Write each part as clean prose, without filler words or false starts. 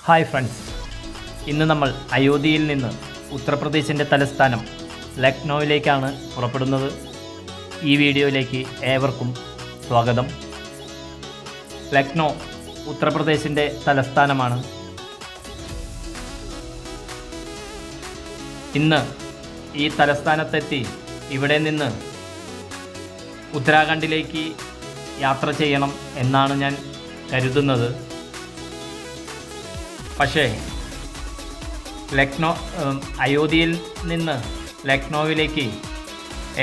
Hi friends, ഇന്ന് നമ്മൾ അയോധ്യയിൽ നിന്ന് ഉത്തർപ്രദേശിൻ്റെ തലസ്ഥാനം ലക്നൗവിലേക്കാണ് പുറപ്പെടുന്നത്. ഈ വീഡിയോയിലേക്ക് ഏവർക്കും സ്വാഗതം. ലക്നൗ ഉത്തർപ്രദേശിൻ്റെ തലസ്ഥാനമാണ്. ഇന്ന് ഈ തലസ്ഥാനത്തെത്തി ഇവിടെ നിന്ന് ഉത്തരാഖണ്ഡിലേക്ക് യാത്ര ചെയ്യണം എന്നാണ് ഞാൻ കരുതുന്നത്. പക്ഷേ അയോധ്യയിൽ നിന്ന് ലക്നൗവിലേക്ക്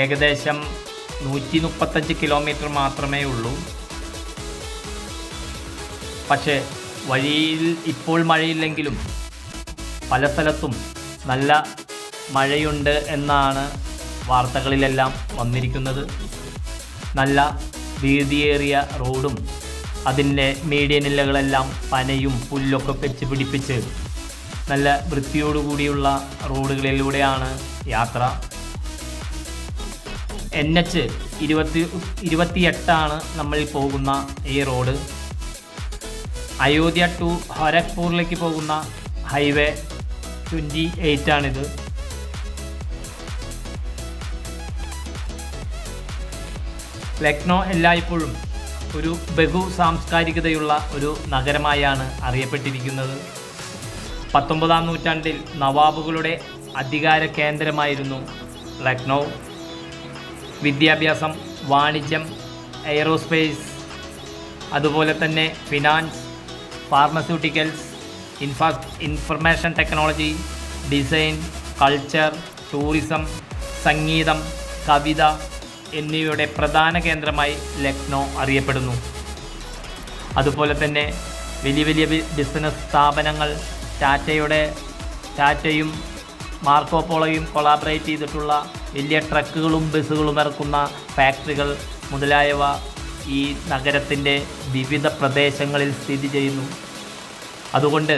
ഏകദേശം 135 കിലോമീറ്റർ മാത്രമേ ഉള്ളൂ. പക്ഷേ വഴിയിൽ ഇപ്പോൾ മഴയില്ലെങ്കിലും പല സ്ഥലത്തും നല്ല മഴയുണ്ട് എന്നാണ് വാർത്തകളിലെല്ലാം വന്നിരിക്കുന്നത്. നല്ല വീതിയേറിയ റോഡും അതിൻ്റെ മീഡിയനിലകളെല്ലാം പനയും പുല്ലൊക്കെ വെച്ച് പിടിപ്പിച്ച് നല്ല വൃത്തിയോടുകൂടിയുള്ള റോഡുകളിലൂടെയാണ് യാത്ര. NH 28 നമ്മൾ പോകുന്ന ഈ റോഡ്. അയോധ്യ ടു ഹരക്പൂറിലേക്ക് പോകുന്ന ഹൈവേ 28 ആണിത്. ലക്നൗ എല്ലായ്പ്പോഴും ഒരു ബഹു സാംസ്കാരികതയുള്ള ഒരു നഗരമായാണ് അറിയപ്പെട്ടിരിക്കുന്നത്. 19-ാം നൂറ്റാണ്ടിൽ നവാബുകളുടെ അധികാര കേന്ദ്രമായിരുന്നു ലക്നൗ. വിദ്യാഭ്യാസം, വാണിജ്യം, എയ്റോസ്പേസ്, അതുപോലെ തന്നെ finance, pharmaceuticals, information technology, design, culture, tourism, സംഗീതം, കവിത എന്നിവയുടെ പ്രധാന കേന്ദ്രമായി ലക്നൗ അറിയപ്പെടുന്നു. അതുപോലെ തന്നെ വലിയ വലിയ ബിസിനസ് സ്ഥാപനങ്ങൾ, ടാറ്റയും മാർക്കോപോളോയും കൊളാബറേറ്റ് ചെയ്തിട്ടുള്ള വലിയ ട്രക്കുകളും ബസ്സുകളും ഇറക്കുന്ന ഫാക്ടറികൾ മുതലായവ ഈ നഗരത്തിൻ്റെ വിവിധ പ്രദേശങ്ങളിൽ സ്ഥിതി ചെയ്യുന്നു. അതുകൊണ്ട്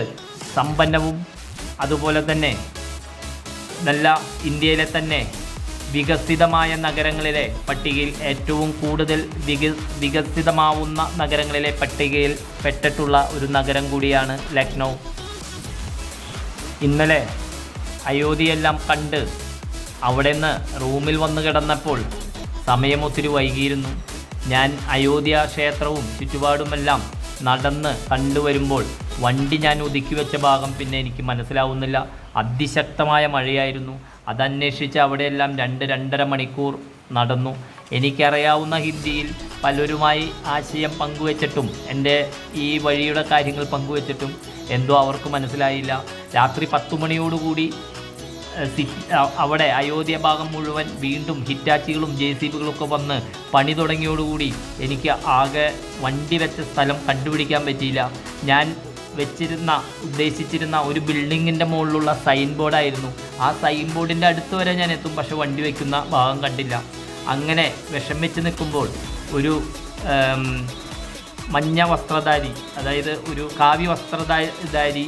സമ്പന്നവും അതുപോലെ തന്നെ നല്ല ഇന്ത്യയിലെ തന്നെ വികസിതമായ നഗരങ്ങളിലെ പട്ടികയിൽ ഏറ്റവും കൂടുതൽ വികസിതമാവുന്ന നഗരങ്ങളിലെ പട്ടികയിൽ പെട്ടിട്ടുള്ള ഒരു നഗരം കൂടിയാണ് ലക്നൗ. ഇന്നലെ അയോധ്യയെല്ലാം കണ്ട് അവിടെ നിന്ന് റൂമിൽ വന്ന് കിടന്നപ്പോൾ സമയം ഒത്തിരി വൈകിയിരുന്നു. ഞാൻ അയോധ്യ ക്ഷേത്രവും ചുറ്റുപാടുമെല്ലാം നടന്ന് കണ്ടുവരുമ്പോൾ വണ്ടി ഞാൻ ഒതുക്കി വെച്ച ഭാഗം പിന്നെ എനിക്ക് മനസ്സിലാവുന്നില്ല. അതിശക്തമായ മഴയായിരുന്നു. അതന്വേഷിച്ച് അവിടെയെല്ലാം 2-2.5 മണിക്കൂർ നടന്നു. എനിക്കറിയാവുന്ന ഹിന്ദിയിൽ പലരുമായി ആശയം പങ്കുവച്ചിട്ടും എൻ്റെ ഈ വഴിയുടെ കാര്യങ്ങൾ പങ്കുവച്ചിട്ടും എന്തോ അവർക്ക് മനസ്സിലായില്ല. രാത്രി 10 മണിയോടുകൂടി അവിടെ അയോധ്യ ഭാഗം മുഴുവൻ വീണ്ടും ഹിറ്റാച്ചികളും JCBകളൊക്കെ വന്ന് പണി തുടങ്ങിയോടുകൂടി എനിക്ക് ആകെ വണ്ടി വെച്ച സ്ഥലം കണ്ടുപിടിക്കാൻ പറ്റിയില്ല. ഞാൻ ഉദ്ദേശിച്ചിരുന്ന ഒരു ബിൽഡിങ്ങിൻ്റെ മുകളിലുള്ള സൈൻ ബോർഡായിരുന്നു. ആ സൈൻ ബോർഡിൻ്റെ അടുത്ത് വരെ ഞാൻ എത്തും, പക്ഷെ വണ്ടി വയ്ക്കുന്ന ഭാഗം കണ്ടില്ല. അങ്ങനെ വിഷമിച്ച് നിൽക്കുമ്പോൾ ഒരു മഞ്ഞ വസ്ത്രധാരി, അതായത് ഒരു കാവ്യ വസ്ത്രധാരി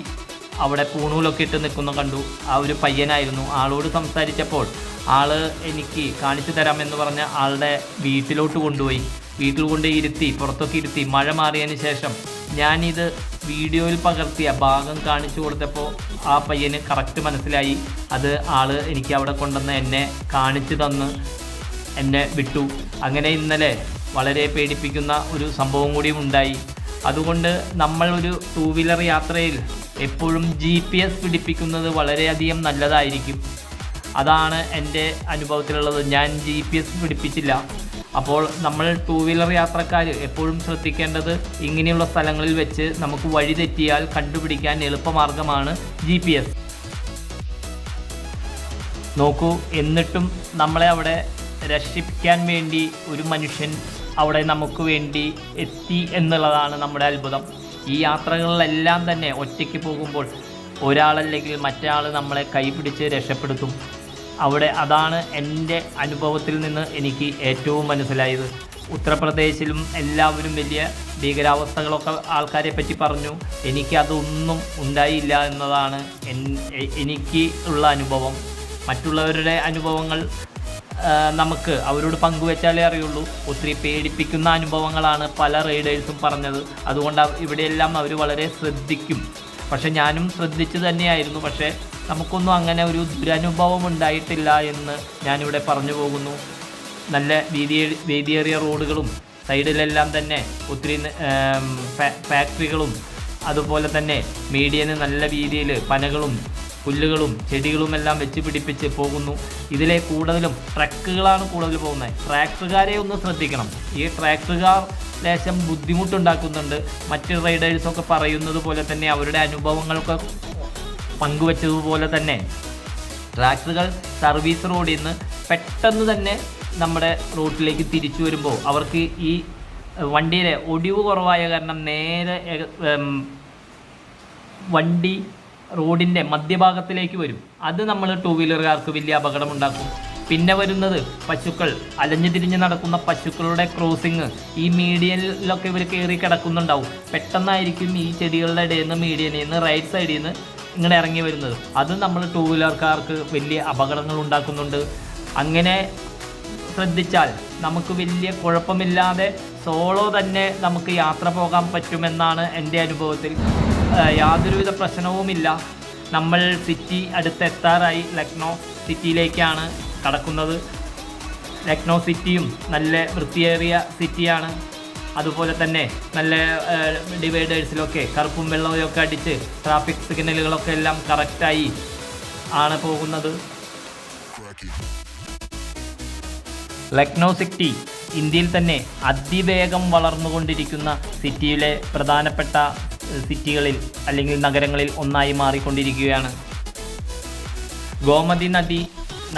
അവിടെ പൂണൂലൊക്കെ ഇട്ട് നിൽക്കുന്ന കണ്ടു. ആ ഒരു പയ്യനായിരുന്നു. ആളോട് സംസാരിച്ചപ്പോൾ ആൾ എനിക്ക് കാണിച്ചു തരാമെന്ന് പറഞ്ഞ ആളുടെ വീട്ടിലോട്ട് കൊണ്ടുപോയി. വീട്ടിൽ കൊണ്ട് ഇരുത്തി, പുറത്തൊക്കെ ഇരുത്തി. മഴ മാറിയതിന് ശേഷം ഞാനിത് വീഡിയോയിൽ പകർത്തിയ ഭാഗം കാണിച്ചു കൊടുത്തപ്പോൾ ആ പയ്യന് കറക്റ്റ് മനസ്സിലായി. അത് ആൾ എനിക്ക് അവിടെ കൊണ്ടുവന്ന് എന്നെ കാണിച്ചു തന്ന് എന്നെ വിട്ടു. അങ്ങനെ ഇന്നലെ വളരെ പേടിപ്പിക്കുന്ന ഒരു സംഭവം കൂടിയും ഉണ്ടായി. അതുകൊണ്ട് നമ്മൾ ഒരു 2 വീലർ യാത്രയിൽ എപ്പോഴും GPS പിടിപ്പിക്കുന്നത് വളരെയധികം നല്ലതായിരിക്കും. അതാണ് എൻ്റെ അനുഭവത്തിലുള്ളത്. ഞാൻ GPS പിടിപ്പിച്ചില്ല. അപ്പോൾ നമ്മൾ 2 വീലർ യാത്രക്കാർ എപ്പോഴും ശ്രദ്ധിക്കേണ്ടത് ഇങ്ങനെയുള്ള സ്ഥലങ്ങളിൽ വെച്ച് നമുക്ക് വഴി തെറ്റിയാൽ കണ്ടുപിടിക്കാൻ എളുപ്പമാർഗ്ഗമാണ് GPS. നോക്കൂ, എന്നിട്ടും നമ്മളെ അവിടെ രക്ഷിക്കാൻ വേണ്ടി ഒരു മനുഷ്യൻ അവിടെ നമുക്ക് വേണ്ടി എത്തി എന്നുള്ളതാണ് നമ്മുടെ അത്ഭുതം. ഈ യാത്രകളിലെല്ലാം തന്നെ ഒറ്റയ്ക്ക് പോകുമ്പോൾ ഒരാളല്ലെങ്കിൽ മറ്റേ നമ്മളെ കൈപിടിച്ച് രക്ഷപ്പെടുത്തും. അതാണ് എൻ്റെ അനുഭവത്തിൽ നിന്ന് എനിക്ക് ഏറ്റവും മനസ്സിലായത്. ഉത്തർപ്രദേശിലും എല്ലാവരും വലിയ ഭീകരാവസ്ഥകളൊക്കെ ആൾക്കാരെ പറ്റി പറഞ്ഞു. എനിക്കതൊന്നും ഉണ്ടായില്ല എന്നതാണ് എനിക്ക് ഉള്ള അനുഭവം. മറ്റുള്ളവരുടെ അനുഭവങ്ങൾ നമുക്ക് അവരോട് പങ്കുവെച്ചാലേ അറിയുള്ളൂ. ഒത്തിരി പേടിപ്പിക്കുന്ന അനുഭവങ്ങളാണ് പല റൈഡേഴ്സും പറഞ്ഞത്. അതുകൊണ്ട് ഇവിടെയെല്ലാം അവർ വളരെ ശ്രദ്ധിക്കും. പക്ഷെ ഞാനും ശ്രദ്ധിച്ചു തന്നെയായിരുന്നു. പക്ഷേ നമുക്കൊന്നും അങ്ങനെ ഒരു ദുരനുഭവം ഉണ്ടായിട്ടില്ല എന്ന് ഞാനിവിടെ പറഞ്ഞു പോകുന്നു. നല്ല വീതിയേറിയ റോഡുകളും സൈഡിലെല്ലാം തന്നെ ഒത്തിരി ഫാക്ടറികളും അതുപോലെ തന്നെ മീഡിയന് നല്ല രീതിയിൽ പനകളും പുല്ലുകളും ചെടികളുമെല്ലാം വെച്ച് പിടിപ്പിച്ച് പോകുന്നു. ഇതിലെ കൂടുതലും ട്രക്കുകളാണ് കൂടുതൽ പോകുന്നത്. ട്രാക്ടറുകാരെ ഒന്ന് ശ്രദ്ധിക്കണം. ഈ ട്രാക്ടറുകാർ ലേശം ബുദ്ധിമുട്ടുണ്ടാക്കുന്നുണ്ട്. മറ്റ് റൈഡേഴ്സൊക്കെ പറയുന്നത് പോലെ തന്നെ അവരുടെ അനുഭവങ്ങൾക്ക് പങ്കുവച്ചതുപോലെ തന്നെ ട്രാക്ടറുകൾ സർവീസ് റോഡിൽ നിന്ന് പെട്ടെന്ന് തന്നെ നമ്മുടെ റൂട്ടിലേക്ക് തിരിച്ചു വരുമ്പോൾ അവർക്ക് ഈ വണ്ടിയിലെ ഒടിവ് കുറവായ കാരണം നേരെ വണ്ടി റോഡിൻ്റെ മധ്യഭാഗത്തിലേക്ക് വരും. അത് നമ്മൾ ടൂ വീലറുകാർക്ക് വലിയ അപകടമുണ്ടാക്കും. പിന്നെ വരുന്നത് പശുക്കൾ, അലഞ്ഞു തിരിഞ്ഞ് നടക്കുന്ന പശുക്കളുടെ ക്രോസിങ് ഈ മീഡിയനിലൊക്കെ ഇവർ കയറി കിടക്കുന്നുണ്ടാവും. പെട്ടെന്നായിരിക്കും ഈ ചെടികളുടെ ഇടയിൽ നിന്ന് മീഡിയനിൽ നിന്ന് റൈറ്റ് സൈഡിൽ നിന്ന് ഇങ്ങനെ ഇറങ്ങി വരുന്നത്. അത് നമ്മൾ ടൂ വീലർക്കാർക്ക് വലിയ അപകടങ്ങൾ ഉണ്ടാക്കുന്നുണ്ട്. അങ്ങനെ ശ്രദ്ധിച്ചാൽ നമുക്ക് വലിയ കുഴപ്പമില്ലാതെ സോളോ തന്നെ നമുക്ക് യാത്ര പോകാൻ പറ്റുമെന്നാണ് എൻ്റെ അനുഭവത്തിൽ. യാതൊരുവിധ പ്രശ്നവുമില്ല. നമ്മൾ സിറ്റി അടുത്തെത്താറായി. ലക്നൗ സിറ്റിയിലേക്കാണ് കടക്കുന്നത്. ലക്നൗ സിറ്റിയും നല്ല വൃത്തിയേറിയ സിറ്റിയാണ്. അതുപോലെ തന്നെ നല്ല ഡിവൈഡേഴ്സിലൊക്കെ കറുപ്പും വെള്ളവും ഒക്കെ അടിച്ച് ട്രാഫിക് സിഗ്നലുകളൊക്കെ എല്ലാം കറക്റ്റായി ആണ് പോകുന്നത്. ലക്നൗ സിറ്റി ഇന്ത്യയിൽ തന്നെ അതിവേഗം വളർന്നുകൊണ്ടിരിക്കുന്ന സിറ്റിയിലെ പ്രധാനപ്പെട്ട സിറ്റികളിൽ അല്ലെങ്കിൽ നഗരങ്ങളിൽ ഒന്നായി മാറിക്കൊണ്ടിരിക്കുകയാണ്. ഗോമതി നദി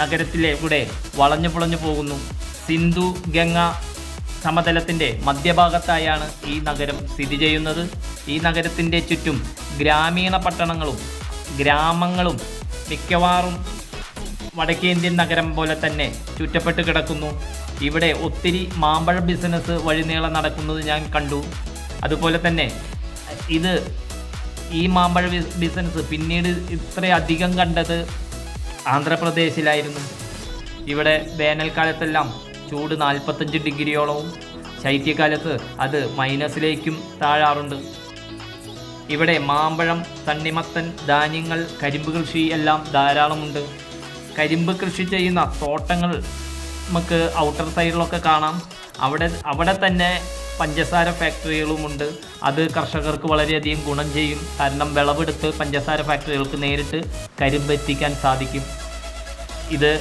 നഗരത്തിലൂടെ വളഞ്ഞു പുളഞ്ഞു പോകുന്നു. സിന്ധു ഗംഗ സമതലത്തിൻ്റെ മധ്യഭാഗത്തായാണ് ഈ നഗരം സ്ഥിതി ചെയ്യുന്നത്. ഈ നഗരത്തിൻ്റെ ചുറ്റും ഗ്രാമീണ പട്ടണങ്ങളും ഗ്രാമങ്ങളും മിക്കവാറും വടക്കേന്ത്യൻ നഗരം പോലെ തന്നെ ചുറ്റപ്പെട്ട് കിടക്കുന്നു. ഇവിടെ ഒത്തിരി മാമ്പഴ ബിസിനസ് വഴിനീളം നടക്കുന്നത് ഞാൻ കണ്ടു. അതുപോലെ തന്നെ ഈ മാമ്പഴ ബിസിനസ് പിന്നീട് ഇത്രയധികം കണ്ടത് ആന്ധ്രാപ്രദേശിലായിരുന്നു. ഇവിടെ വേനൽക്കാലത്തെല്ലാം ചൂട് 45 ഡിഗ്രിയോളവും ശൈത്യകാലത്ത് അത് മൈനസിലേക്കും താഴാറുണ്ട്. ഇവിടെ മാമ്പഴം, തണ്ണിമത്തൻ, ധാന്യങ്ങൾ, കരിമ്പ് കൃഷി എല്ലാം ധാരാളമുണ്ട്. കരിമ്പ് കൃഷി ചെയ്യുന്ന തോട്ടങ്ങൾ നമുക്ക് ഔട്ടർ സൈഡിലൊക്കെ കാണാം. അവിടെ തന്നെ പഞ്ചസാര ഫാക്ടറികളുമുണ്ട്. അത് കർഷകർക്ക് വളരെയധികം ഗുണം ചെയ്യും. കാരണം വിളവെടുത്ത് പഞ്ചസാര ഫാക്ടറികൾക്ക് നേരിട്ട് കരിമ്പ് എത്തിക്കാൻ സാധിക്കും. ഇത്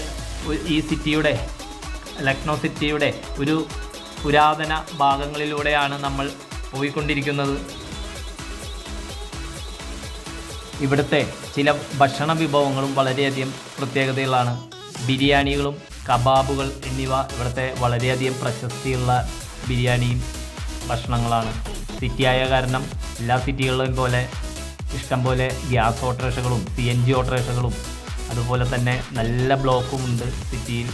ഈ സിറ്റിയുടെ ലക്നൗ സിറ്റിയുടെ ഒരു പുരാതന ഭാഗങ്ങളിലൂടെയാണ് നമ്മൾ പോയിക്കൊണ്ടിരിക്കുന്നത്. ഇവിടുത്തെ ചില ഭക്ഷണ വിഭവങ്ങളും വളരെയധികം പ്രത്യേകതകളാണ്. ബിരിയാണികളും കബാബുകൾ എന്നിവ ഇവിടുത്തെ വളരെയധികം പ്രശസ്തിയുള്ള ബിരിയാണിയും ഭക്ഷണങ്ങളാണ്. സിറ്റിയായ കാരണം എല്ലാ സിറ്റികളിലും പോലെ ഇഷ്ടംപോലെ ഗ്യാസ് ഓട്ടോറിക്ഷകളും CNG ഓട്ടോറിക്ഷകളും അതുപോലെ തന്നെ നല്ല ബ്ലോക്കും ഉണ്ട് സിറ്റിയിൽ.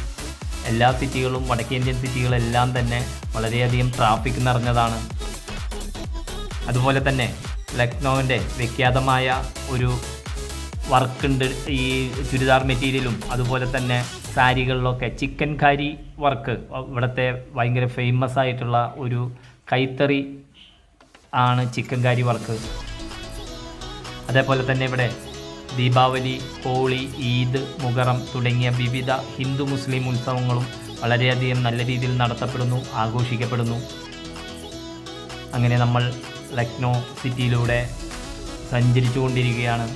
എല്ലാ സിറ്റികളും വടക്കേന്ത്യൻ സിറ്റികളെല്ലാം തന്നെ വളരെയധികം ട്രാഫിക് നിറഞ്ഞതാണ്. അതുപോലെ തന്നെ ലക്നൗവിൻ്റെ വിഖ്യാതമായ ഒരു വർക്കുണ്ട് ഈ ചുരിദാർ മെറ്റീരിയലും അതുപോലെ തന്നെ സാരികളിലൊക്കെ ചിക്കൻ കാരി വർക്ക്. ഇവിടുത്തെ ഭയങ്കര ഫേമസ് ആയിട്ടുള്ള ഒരു കൈത്തറി ആണ് ചിക്കൻ കാരി വർക്ക്. അതേപോലെ തന്നെ ഇവിടെ ദീപാവലി, ഹോളി, ഈദ്, മുഹറം തുടങ്ങിയ വിവിധ ഹിന്ദു മുസ്ലിം ഉത്സവങ്ങളും വളരെയധികം നല്ല രീതിയിൽ നടത്തപ്പെടുന്നു, ആഘോഷിക്കപ്പെടുന്നു. അങ്ങനെ നമ്മൾ ലക്നൗ സിറ്റിയിലൂടെ സഞ്ചരിച്ചു കൊണ്ടിരിക്കുകയാണ്.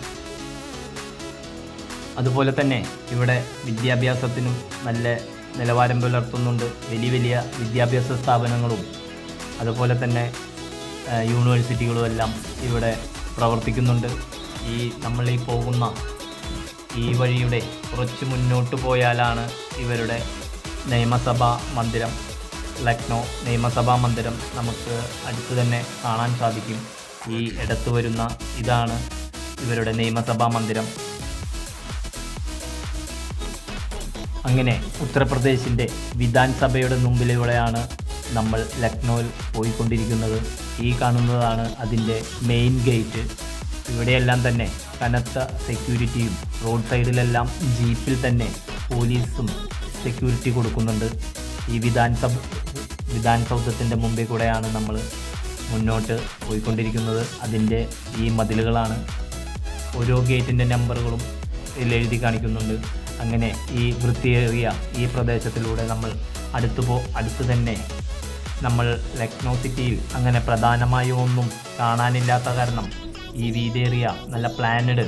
അതുപോലെ തന്നെ ഇവിടെ വിദ്യാഭ്യാസത്തിനും നല്ല നിലവാരം പുലർത്തുന്നുണ്ട്. വലിയ വലിയ വിദ്യാഭ്യാസ സ്ഥാപനങ്ങളും അതുപോലെ തന്നെ യൂണിവേഴ്സിറ്റികളും എല്ലാം ഇവിടെ പ്രവർത്തിക്കുന്നുണ്ട്. നമ്മൾ പോകുന്ന ഈ വഴിയുടെ കുറച്ച് മുന്നോട്ട് പോയാലാണ് ഇവരുടെ നിയമസഭാ മന്ദിരം. ലക്നൗ നിയമസഭാ മന്ദിരം നമുക്ക് അടുത്ത് തന്നെ കാണാൻ സാധിക്കും. ഈ ഇടത്ത് വരുന്ന ഇതാണ് ഇവരുടെ നിയമസഭാ മന്ദിരം. അങ്ങനെ ഉത്തർപ്രദേശിൻ്റെ വിധാൻസഭയുടെ മുമ്പിലൂടെയാണ് നമ്മൾ ലക്നൗവിൽ പോയിക്കൊണ്ടിരിക്കുന്നത്. ഈ കാണുന്നതാണ് അതിൻ്റെ മെയിൻ ഗേറ്റ്. ഇവിടെയെല്ലാം തന്നെ കനത്ത സെക്യൂരിറ്റിയും റോഡ് സൈഡിലെല്ലാം ജീപ്പിൽ തന്നെ പോലീസും സെക്യൂരിറ്റി കൊടുക്കുന്നുണ്ട്. ഈ വിധാൻ സൗധത്തിൻ്റെ മുമ്പിൽ കൂടെയാണ് നമ്മൾ മുന്നോട്ട് പോയിക്കൊണ്ടിരിക്കുന്നത്. അതിൻ്റെ ഈ മതിലുകളാണ് ഓരോ ഗേറ്റിൻ്റെ നമ്പറുകളും ഇതിൽ എഴുതി കാണിക്കുന്നുണ്ട്. അങ്ങനെ ഈ വൃത്തിയേറിയ ഈ പ്രദേശത്തിലൂടെ നമ്മൾ അടുത്ത് തന്നെ നമ്മൾ ലക്നൗ സിറ്റിയിൽ അങ്ങനെ പ്രധാനമായും ഒന്നും കാണാനില്ലാത്ത കാരണം ഈ വീതിയേറിയ നല്ല പ്ലാനഡ്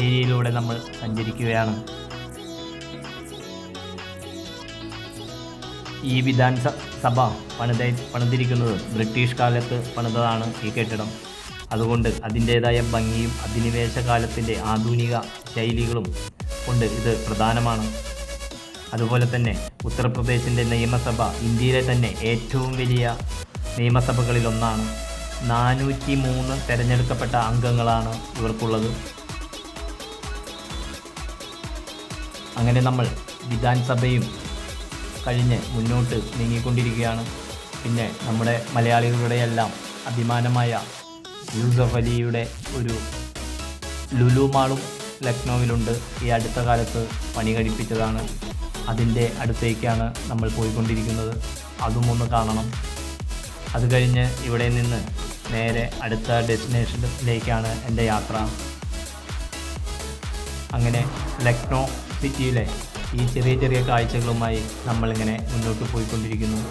ഏരിയയിലൂടെ നമ്മൾ സഞ്ചരിക്കുകയാണ്. ഈ വിധാൻ സഭ പണിതിരിക്കുന്നത് ബ്രിട്ടീഷ് കാലത്ത് പണിതതാണ് ഈ കെട്ടിടം. അതുകൊണ്ട് അതിൻ്റേതായ ഭംഗിയും അധിനിവേശ കാലത്തിൻ്റെ ആധുനിക ശൈലികളും കൊണ്ട് ഇത് പ്രധാനമാണ്. അതുപോലെ തന്നെ ഉത്തർപ്രദേശിൻ്റെ നിയമസഭ ഇന്ത്യയിലെ തന്നെ ഏറ്റവും വലിയ നിയമസഭകളിലൊന്നാണ്. 403 തിരഞ്ഞെടുക്കപ്പെട്ട അംഗങ്ങളാണ് ഇവർക്കുള്ളത്. അങ്ങനെ നമ്മൾ വിധാൻ സഭയും കഴിഞ്ഞ് മുന്നോട്ട് നീങ്ങിക്കൊണ്ടിരിക്കുകയാണ്. പിന്നെ നമ്മുടെ മലയാളികളുടെയെല്ലാം അഭിമാനമായ യൂസഫ് അലിയുടെ ഒരു ലുലു മാളും ലക്നൗവിലുണ്ട്. ഈ അടുത്ത കാലത്ത് പണി കഴിപ്പിച്ചതാണ്. അതിൻ്റെ അടുത്തേക്കാണ് നമ്മൾ പോയിക്കൊണ്ടിരിക്കുന്നത്. അതും ഒന്ന് കാണണം. അത് കഴിഞ്ഞ് ഇവിടെ നിന്ന് നേരെ അടുത്ത ഡെസ്റ്റിനേഷനിലേക്കാണ് എൻ്റെ യാത്ര. അങ്ങനെ ലക്നൗ സിറ്റിയിലെ ഈ ചെറിയ ചെറിയ കാഴ്ചകളുമായി നമ്മളിങ്ങനെ മുന്നോട്ട് പോയിക്കൊണ്ടിരിക്കുന്നു.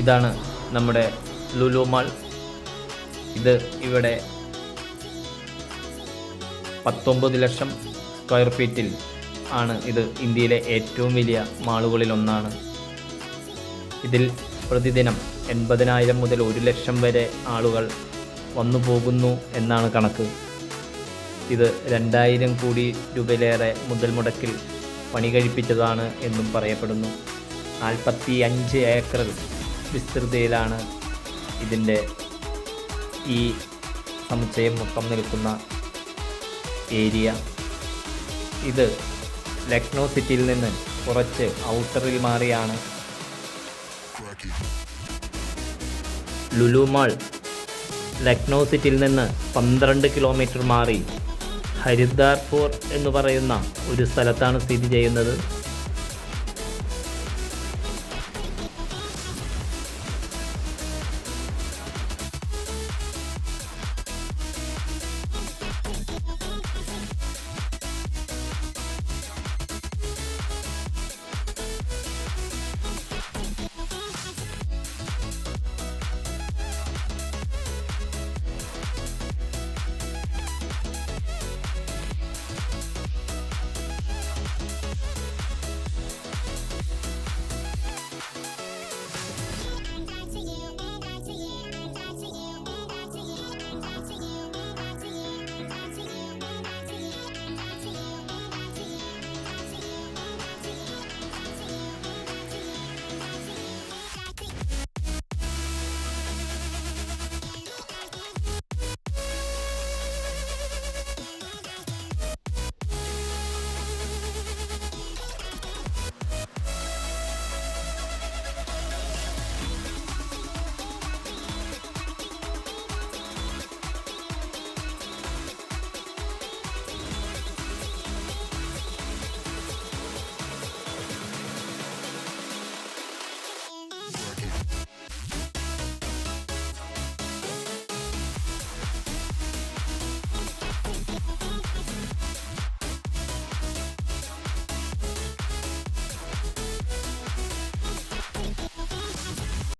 ഇതാണ് നമ്മുടെ ലുലു മാൾ. ഇത് ഇവിടെ 19 ലക്ഷം സ്ക്വയർ ഫീറ്റിൽ ആണ്. ഇത് ഇന്ത്യയിലെ ഏറ്റവും വലിയ മാളുകളിലൊന്നാണ്. ഇതിൽ പ്രതിദിനം 80,000 മുതൽ 1 ലക്ഷം വരെ ആളുകൾ വന്നു പോകുന്നു എന്നാണ് കണക്ക്. ഇത് 2,000 കോടി രൂപയിലേറെ മുതൽ മുടക്കിൽ പണി കഴിപ്പിച്ചതാണ് എന്നും പറയപ്പെടുന്നു. 45 ഏക്കർ വിസ്തൃതിയിലാണ് ഇതിൻ്റെ ഈ സമുച്ചയം മൊത്തം നിൽക്കുന്ന ഏരിയ. ഇത് ലക്നൗ സിറ്റിയിൽ നിന്ന് കുറച്ച് ഔട്ടറിൽ മാറിയാണ് ലുലു മാൾ. ലക്നൗ സിറ്റിയിൽ നിന്ന് 12 കിലോമീറ്റർ മാറി ഹരിദ്വാർപൂർ എന്ന് പറയുന്ന ഒരു സ്ഥലത്താണ് സ്ഥിതി ചെയ്യുന്നത്.